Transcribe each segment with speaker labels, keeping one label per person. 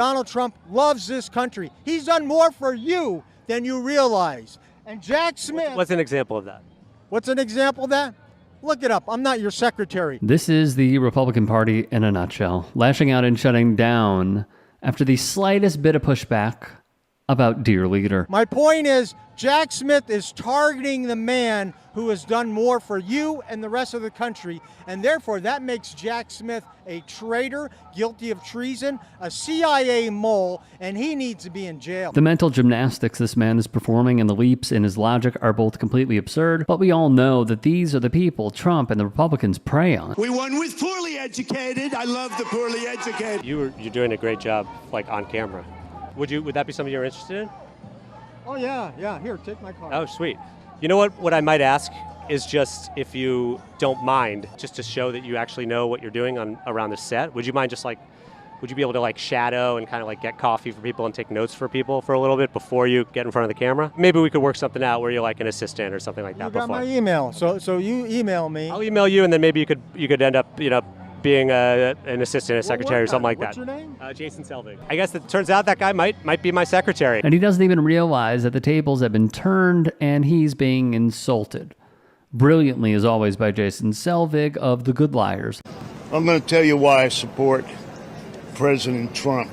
Speaker 1: Donald Trump loves this country. He's done more for you than you realize. And Jack Smith...
Speaker 2: What's an example of that?
Speaker 1: What's an example of that? Look it up. I'm not your secretary.
Speaker 3: This is the Republican Party in a nutshell, lashing out and shutting down after the slightest bit of pushback about Dear Leader.
Speaker 1: My point is, Jack Smith is targeting the man who has done more for you and the rest of the country, and therefore that makes Jack Smith a traitor, guilty of treason, a CIA mole, and he needs to be in jail.
Speaker 3: The mental gymnastics this man is performing and the leaps in his logic are both completely absurd, but we all know that these are the people Trump and the Republicans prey on.
Speaker 4: We won with poorly educated. I love the poorly educated.
Speaker 2: You're doing a great job, like on camera. Would that be something you're interested in?
Speaker 1: Oh yeah, here, take my card.
Speaker 2: Oh, sweet. You know what I might ask is just if you don't mind, just to show that you actually know what you're doing around the set. Would you mind just would you be able to shadow and kind of get coffee for people and take notes for people for a little bit before you get in front of the camera? Maybe we could work something out where you're like an assistant or something like that.
Speaker 1: You got my email, so you email me.
Speaker 2: I'll email you, and then maybe you could end up being an assistant, a secretary, or something like that.
Speaker 1: What's your name?
Speaker 2: Jason Selvig. I guess it turns out that guy might be my secretary.
Speaker 3: And he doesn't even realize that the tables have been turned and he's being insulted. Brilliantly, as always, by Jason Selvig of The Good Liars.
Speaker 4: I'm going to tell you why I support President Trump.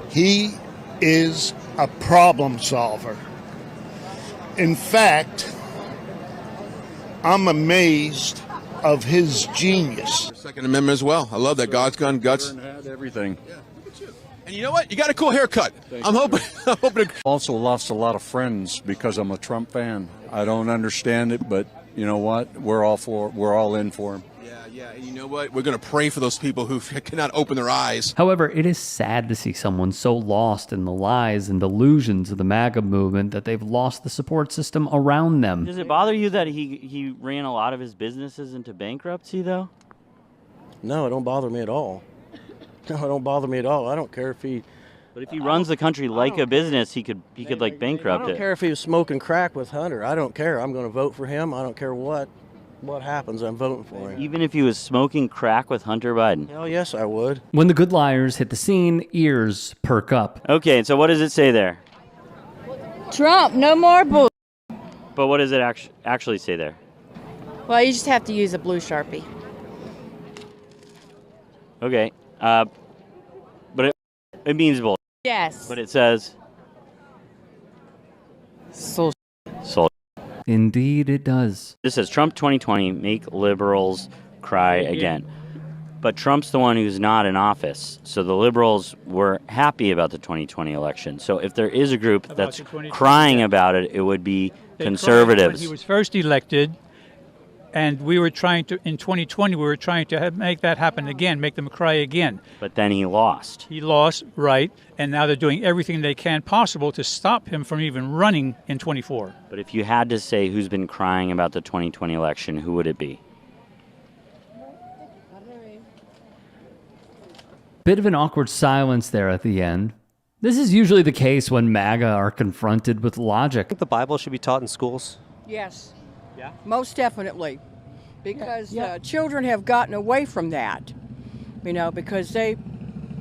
Speaker 4: He is a problem solver. In fact, I'm amazed of his genius.
Speaker 5: Second Amendment as well. I love that. God's gun, guts.
Speaker 6: Had everything.
Speaker 5: Yeah, look at you. And you know what? You got a cool haircut. I'm hoping.
Speaker 6: Also lost a lot of friends because I'm a Trump fan. I don't understand it, but you know what? We're all in for him.
Speaker 5: Yeah. And you know what? We're going to pray for those people who cannot open their eyes.
Speaker 3: However, it is sad to see someone so lost in the lies and delusions of the MAGA movement that they've lost the support system around them.
Speaker 7: Does it bother you that he ran a lot of his businesses into bankruptcy, though?
Speaker 8: No, it don't bother me at all. No, it don't bother me at all. I don't care if he...
Speaker 7: But if he runs the country like a business, he could bankrupt it.
Speaker 8: I don't care if he was smoking crack with Hunter. I don't care. I'm going to vote for him. I don't care what happens. I'm voting for him.
Speaker 7: Even if he was smoking crack with Hunter Biden?
Speaker 8: Hell yes, I would.
Speaker 3: When the Good Liars hit the scene, ears perk up.
Speaker 7: Okay, so what does it say there?
Speaker 9: Trump, no more bull.
Speaker 7: But what does it actually say there?
Speaker 9: Well, you just have to use a blue Sharpie.
Speaker 7: Okay, but it means bull.
Speaker 9: Yes.
Speaker 7: But it says...
Speaker 9: So.
Speaker 3: Indeed it does.
Speaker 7: This says, Trump 2020, make liberals cry again. But Trump's the one who's not in office. So the liberals were happy about the 2020 election. So if there is a group that's crying about it, it would be conservatives.
Speaker 10: He was first elected, and we were trying to, in 2020, we were trying to make that happen again, make them cry again.
Speaker 7: But then he lost.
Speaker 10: He lost, right, and now they're doing everything they can possible to stop him from even running in 24.
Speaker 7: But if you had to say who's been crying about the 2020 election, who would it be?
Speaker 3: Bit of an awkward silence there at the end. This is usually the case when MAGA are confronted with logic.
Speaker 2: I think the Bible should be taught in schools.
Speaker 11: Yes.
Speaker 2: Yeah?
Speaker 11: Most definitely. Because children have gotten away from that, because they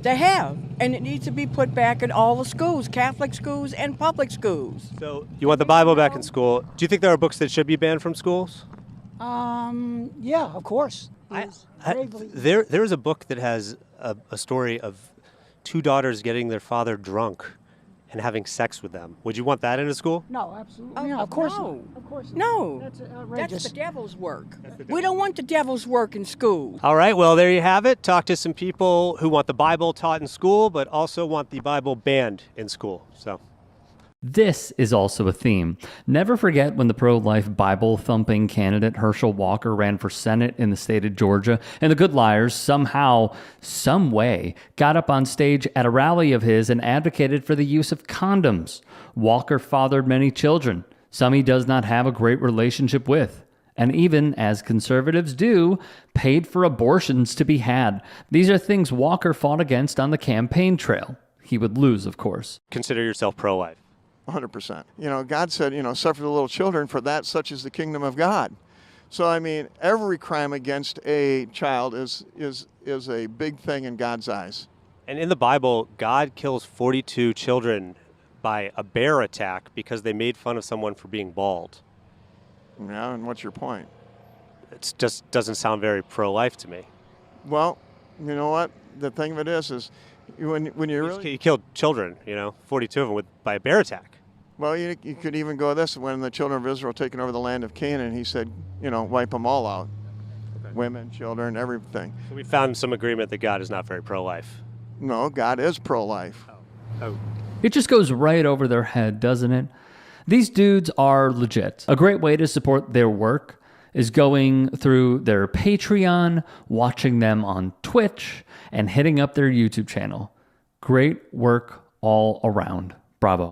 Speaker 11: have. And it needs to be put back in all the schools, Catholic schools and public schools.
Speaker 2: So you want the Bible back in school. Do you think there are books that should be banned from schools?
Speaker 12: Yeah, of course.
Speaker 2: There is a book that has a story of two daughters getting their father drunk and having sex with them. Would you want that in a school?
Speaker 12: No, absolutely. Yeah, of course not. Of course not.
Speaker 11: No.
Speaker 12: That's outrageous.
Speaker 11: That's the devil's work. We don't want the devil's work in school.
Speaker 2: All right, well, there you have it. Talk to some people who want the Bible taught in school, but also want the Bible banned in school. So
Speaker 3: This is also a theme. Never forget when the pro-life Bible-thumping candidate Herschel Walker ran for Senate in the state of Georgia, and the Good Liars somehow, some way, got up on stage at a rally of his and advocated for the use of condoms. Walker fathered many children, some he does not have a great relationship with, and even, as conservatives do, paid for abortions to be had. These are things Walker fought against on the campaign trail. He would lose, of course.
Speaker 2: Consider yourself pro-life.
Speaker 13: 100%. God said, suffer the little children, for that such is the kingdom of God. So, every crime against a child is a big thing in God's eyes.
Speaker 2: And in the Bible, God kills 42 children by a bear attack because they made fun of someone for being bald.
Speaker 13: Yeah, and what's your point?
Speaker 2: It just doesn't sound very pro-life to me.
Speaker 13: Well, you know what? The thing of it is when you really...
Speaker 2: He killed children, 42 of them by a bear attack.
Speaker 13: Well, you could even go this. When the children of Israel taken over the land of Canaan, he said, wipe them all out. Okay. Women, children, everything.
Speaker 2: So we found some agreement that God is not very pro-life.
Speaker 13: No, God is pro-life.
Speaker 2: Oh.
Speaker 3: It just goes right over their head, doesn't it? These dudes are legit. A great way to support their work is going through their Patreon, watching them on Twitch, and hitting up their YouTube channel. Great work all around. Bravo.